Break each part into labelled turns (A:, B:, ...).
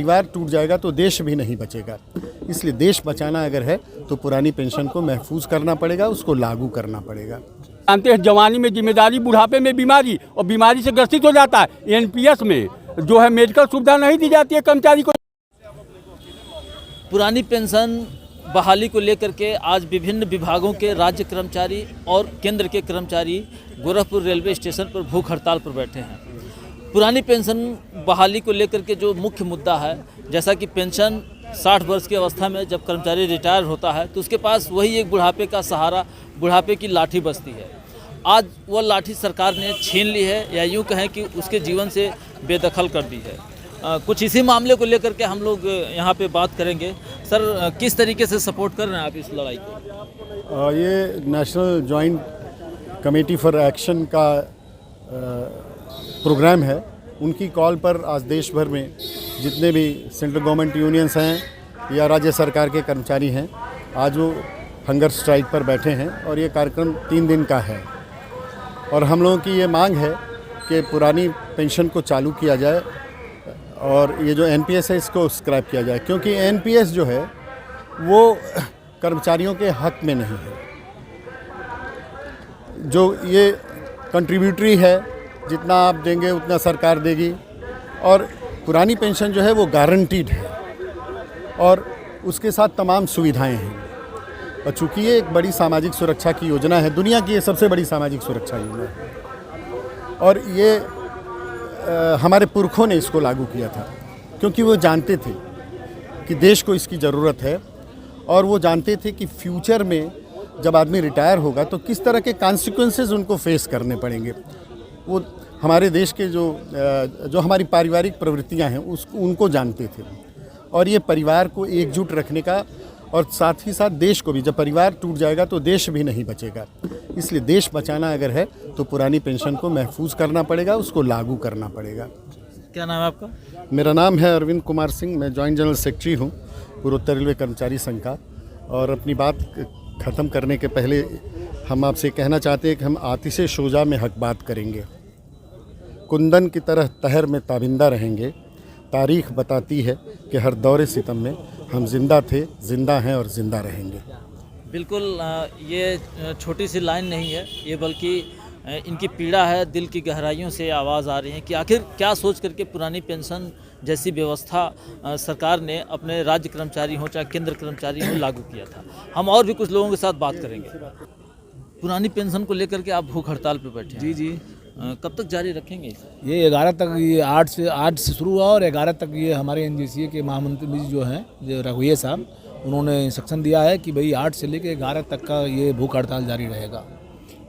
A: परिवार टूट जाएगा तो देश भी नहीं बचेगा। इसलिए देश बचाना अगर है तो पुरानी पेंशन को महफूज करना पड़ेगा, उसको लागू करना पड़ेगा।
B: जानते हैं जवानी में जिम्मेदारी, बुढ़ापे में बीमारी, और बीमारी से ग्रसित हो जाता है। एनपीएस में जो है मेडिकल सुविधा नहीं दी जाती है कर्मचारी को।
C: पुरानी पेंशन बहाली को लेकर के आज विभिन्न विभागों के राज्य कर्मचारी और केंद्र के कर्मचारी गोरखपुर रेलवे स्टेशन पर भूख हड़ताल पर बैठे हैं। पुरानी पेंशन बहाली को लेकर के जो मुख्य मुद्दा है, जैसा कि पेंशन 60 वर्ष की अवस्था में जब कर्मचारी रिटायर होता है तो उसके पास वही एक बुढ़ापे का सहारा, बुढ़ापे की लाठी बचती है। आज वह लाठी सरकार ने छीन ली है, या यूँ कहें कि उसके जीवन से बेदखल कर दी है। कुछ इसी मामले को लेकर के हम लोग यहाँ पे बात करेंगे। सर, किस तरीके से सपोर्ट कर रहे हैं आप इस लड़ाई को?
A: ये national joint committee for action का प्रोग्राम है। उनकी कॉल पर आज देश भर में जितने भी सेंट्रल गवर्नमेंट यूनियंस हैं या राज्य सरकार के कर्मचारी हैं, आज वो हंगर स्ट्राइक पर बैठे हैं और ये कार्यक्रम 3 दिन का है। और हम लोगों की ये मांग है कि पुरानी पेंशन को चालू किया जाए और ये जो एनपीएस है इसको स्क्रैप किया जाए, क्योंकि एनपीएस जो है वो कर्मचारियों के हक में नहीं है। जो ये कंट्रीब्यूटरी है, जितना आप देंगे उतना सरकार देगी, और पुरानी पेंशन जो है वो गारंटीड है और उसके साथ तमाम सुविधाएं हैं। और चूँकि ये एक बड़ी सामाजिक सुरक्षा की योजना है, दुनिया की ये सबसे बड़ी सामाजिक सुरक्षा योजना है, और ये हमारे पुरखों ने इसको लागू किया था क्योंकि वो जानते थे कि देश को इसकी ज़रूरत है, और वो जानते थे कि फ्यूचर में जब आदमी रिटायर होगा तो किस तरह के कॉन्सिक्वेंसेस उनको फेस करने पड़ेंगे। वो हमारे देश के जो हमारी पारिवारिक प्रवृत्तियां हैं उनको जानते थे, और ये परिवार को एकजुट रखने का, और साथ ही साथ देश को भी, जब परिवार टूट जाएगा तो देश भी नहीं बचेगा। इसलिए देश बचाना अगर है तो पुरानी पेंशन को महफूज करना पड़ेगा, उसको लागू करना पड़ेगा।
C: क्या नाम है आपका?
A: मेरा नाम है अरविंद कुमार सिंह, मैं जॉइंट जनरल सेक्रेटरी हूँ पूर्वोत्तर रेलवे कर्मचारी संघ का। और अपनी बात ख़त्म करने के पहले हम आपसे कहना चाहते हैं कि हम आतिशे शोजा में हक बात करेंगे, कुंदन की तरह तहर में ताबिंदा रहेंगे। तारीख़ बताती है कि हर दौरे सितम में हम जिंदा थे, जिंदा हैं और ज़िंदा रहेंगे।
C: बिल्कुल, ये छोटी सी लाइन नहीं है, ये बल्कि इनकी पीड़ा है, दिल की गहराइयों से आवाज़ आ रही है कि आखिर क्या सोच करके पुरानी पेंशन जैसी व्यवस्था सरकार ने अपने राज्य कर्मचारी हो चाहे केंद्र कर्मचारी हो लागू किया था। हम और भी कुछ लोगों के साथ बात करेंगे। पुरानी पेंशन को लेकर के आप भूख हड़ताल पर बैठे हैं।
D: जी जी।
C: कब तक जारी रखेंगे इसे?
D: ये 11 तक, ये 8 से शुरू हुआ और 11 तक ये हमारे एनजीसीए के महामंत्री जो हैं, जो रघुवीर साहब, उन्होंने इंस्ट्रक्शन दिया है कि भाई 8 से लेकर 11 तक का ये भूख हड़ताल जारी रहेगा।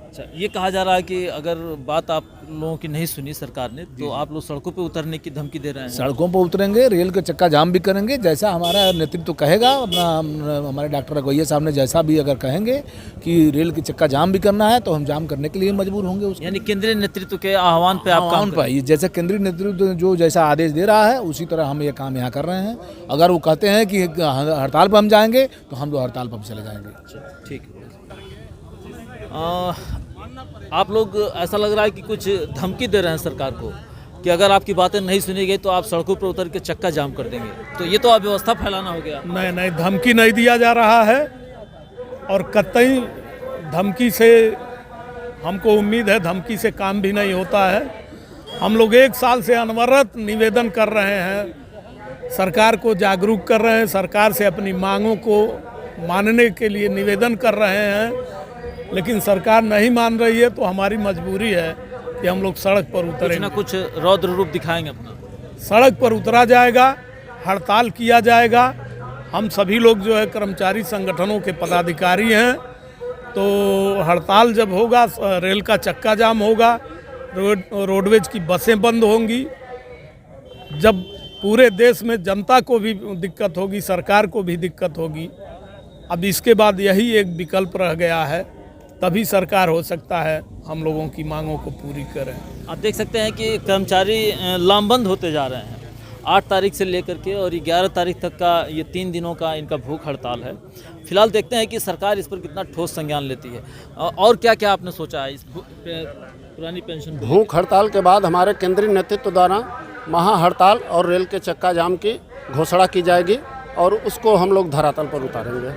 C: अच्छा, ये कहा जा रहा है कि अगर बात आप लोगों की नहीं सुनी सरकार ने तो आप लोग सड़कों पे उतरने की धमकी दे रहे हैं।
D: सड़कों पर उतरेंगे, रेल का चक्का जाम भी करेंगे, जैसा हमारा नेतृत्व कहेगा। हमारे डॉक्टर रघुवीर साहब ने जैसा भी अगर कहेंगे कि रेल की चक्का जाम भी करना है तो हम जाम करने के लिए मजबूर होंगे।
C: यानी केंद्रीय नेतृत्व के आह्वान पे आप काम
D: पर, जैसे केंद्रीय नेतृत्व जो जैसा आदेश दे रहा है उसी तरह हम ये काम यहाँ कर रहे हैं। अगर वो कहते हैं कि हड़ताल पर हम जाएंगे तो हम लोग हड़ताल पर चले जाएंगे।
C: ठीक है। आप लोग, ऐसा लग रहा है कि कुछ धमकी दे रहे हैं सरकार को कि अगर आपकी बातें नहीं सुनी गई तो आप सड़कों पर उतर के चक्का जाम कर देंगे, तो ये तो अव्यवस्था फैलाना हो गया।
E: नहीं, धमकी नहीं दिया जा रहा है, और कतई धमकी से हमको उम्मीद है धमकी से काम भी नहीं होता है। हम लोग 1 साल से अनवरत निवेदन कर रहे हैं, सरकार को जागरूक कर रहे हैं, सरकार से अपनी मांगों को मानने के लिए निवेदन कर रहे हैं, लेकिन सरकार नहीं मान रही है। तो हमारी मजबूरी है कि हम लोग सड़क पर उतरेंगे।
C: ना कुछ रौद्र रूप दिखाएंगे अपना।
E: सड़क पर उतरा जाएगा, हड़ताल किया जाएगा। हम सभी लोग जो है कर्मचारी संगठनों के पदाधिकारी हैं, तो हड़ताल जब होगा, रेल का चक्का जाम होगा, रोडवेज की बसें बंद होंगी। जब पूरे देश में जनता को भी दिक्कत होगी, सरकार को भी दिक्कत होगी। अब इसके बाद यही एक विकल्प रह गया है, तभी सरकार हो सकता है हम लोगों की मांगों को पूरी करें।
C: आप देख सकते हैं कि कर्मचारी लामबंद होते जा रहे हैं। 8 तारीख से लेकर के और 11 तारीख तक का ये 3 दिनों का इनका भूख हड़ताल है। फिलहाल देखते हैं कि सरकार इस पर कितना ठोस संज्ञान लेती है। और क्या क्या आपने सोचा है इस पुरानी पेंशन?
F: भूख हड़ताल के बाद हमारे केंद्रीय नेतृत्व द्वारा महा हड़ताल और रेल के चक्का जाम की घोषणा की जाएगी और उसको हम लोग धरातल पर उतारेंगे।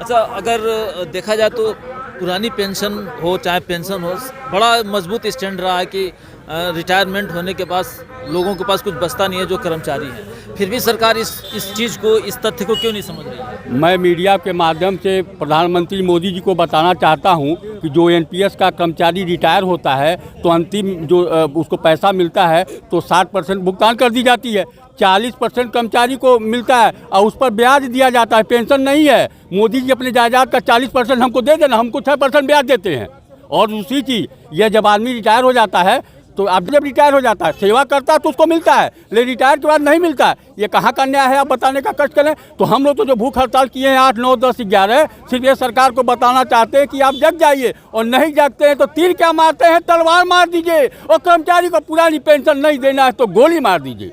C: अच्छा, अगर देखा जाए तो पुरानी पेंशन हो चाहे पेंशन हो, बड़ा मजबूत स्टैंड रहा है कि रिटायरमेंट होने के बाद लोगों के पास कुछ बचता नहीं है जो कर्मचारी हैं। फिर भी सरकार इस चीज़ को, इस तथ्य को क्यों नहीं समझ रही है?
B: मैं मीडिया के माध्यम से प्रधानमंत्री मोदी जी को बताना चाहता हूं कि जो एनपीएस का कर्मचारी रिटायर होता है तो अंतिम जो उसको पैसा मिलता है तो 60% भुगतान कर दी जाती है, 40% कर्मचारी को मिलता है और उस पर ब्याज दिया जाता है, पेंशन नहीं है। मोदी जी अपने जायदाद का 40% हमको दे देना, हमको 6% ब्याज देते हैं। और दूसरी चीज़, यह जब आदमी रिटायर हो जाता है तो अब जब रिटायर हो जाता है सेवा करता है तो उसको मिलता है, लेकिन रिटायर के बाद नहीं मिलता है। ये कहाँ का न्याय है, आप बताने का कष्ट करें। तो हम लोग तो जो भूख हड़ताल किए हैं 8, 9, 10, 11, सिर्फ ये सरकार को बताना चाहते हैं कि आप जग जाइए, और नहीं जगते हैं तो तीर क्या मारते हैं, तलवार मार दीजिए, और कर्मचारी को पुरानी पेंशन नहीं देना है तो गोली मार दीजिए।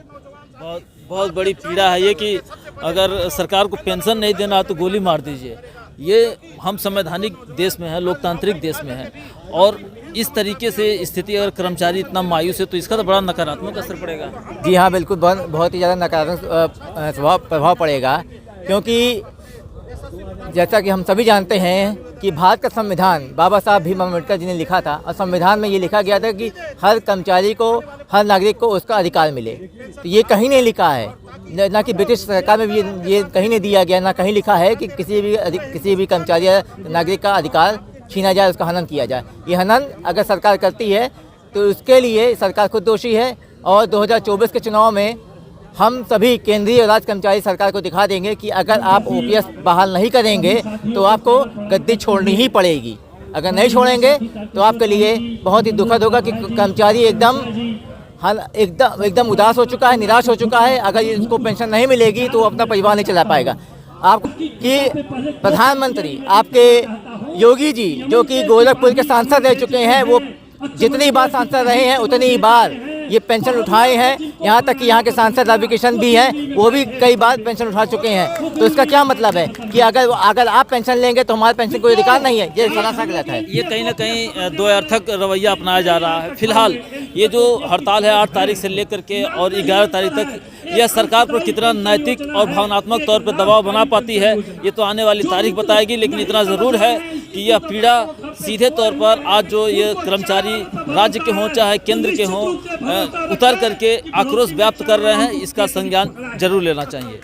C: बहुत बड़ी पीड़ा है ये कि अगर सरकार को पेंशन नहीं देना है तो गोली मार दीजिए। ये हम संवैधानिक देश में है, लोकतांत्रिक देश में है, और इस तरीके से स्थिति अगर कर्मचारी इतना मायूस है तो इसका तो बड़ा नकारात्मक असर पड़ेगा।
G: जी हाँ, बिल्कुल बहुत ही ज़्यादा नकारात्मक प्रभाव पड़ेगा, क्योंकि जैसा कि हम सभी जानते हैं कि भारत का संविधान बाबा साहब भीमराव अम्बेडकर जी ने लिखा था, और संविधान में ये लिखा गया था कि हर कर्मचारी को, हर नागरिक को उसका अधिकार मिले। तो ये कहीं नहीं लिखा है, ना कि ब्रिटिश सरकार में भी ये कहीं नहीं दिया गया, ना कहीं लिखा है कि किसी भी कर्मचारी या नागरिक का अधिकार छीना जाए, उसका हनन किया जाए। ये हनन अगर सरकार करती है तो उसके लिए सरकार खुद दोषी है, और 2024 के चुनाव में हम सभी केंद्रीय और राज्य कर्मचारी सरकार को दिखा देंगे कि अगर आप ओपीएस बहाल नहीं करेंगे तो आपको गद्दी छोड़नी ही पड़ेगी। अगर नहीं छोड़ेंगे तो आपके लिए बहुत ही दुखद होगा कि कर्मचारी एकदम उदास हो चुका है, निराश हो चुका है। अगर इसको पेंशन नहीं मिलेगी तो वो अपना परिवार नहीं चला पाएगा। आप कि प्रधानमंत्री आपके योगी जी, जो कि गोरखपुर के सांसद रह चुके हैं, वो जितनी बार सांसद रहे हैं उतनी ही बार ये पेंशन उठाए हैं। यहाँ तक कि यहाँ के सांसद रवि किशन भी हैं, वो भी कई बार पेंशन उठा चुके हैं। तो इसका क्या मतलब है कि अगर आप पेंशन लेंगे तो हमारे पेंशन कोई अधिकार नहीं है? ये सरासर गलत है।
C: ये कहीं ना कहीं द्वयार्थक रवैया अपनाया जा रहा है। फिलहाल ये जो हड़ताल है 8 तारीख से लेकर के और 11 तारीख तक, यह सरकार पर कितना नैतिक और भावनात्मक तौर पर दबाव बना पाती है ये तो आने वाली तारीख बताएगी। लेकिन इतना ज़रूर है कि यह पीड़ा सीधे तौर पर आज जो ये कर्मचारी राज्य के हों चाहे केंद्र के हों, उतर करके आक्रोश व्यक्त कर रहे हैं, इसका संज्ञान जरूर लेना चाहिए।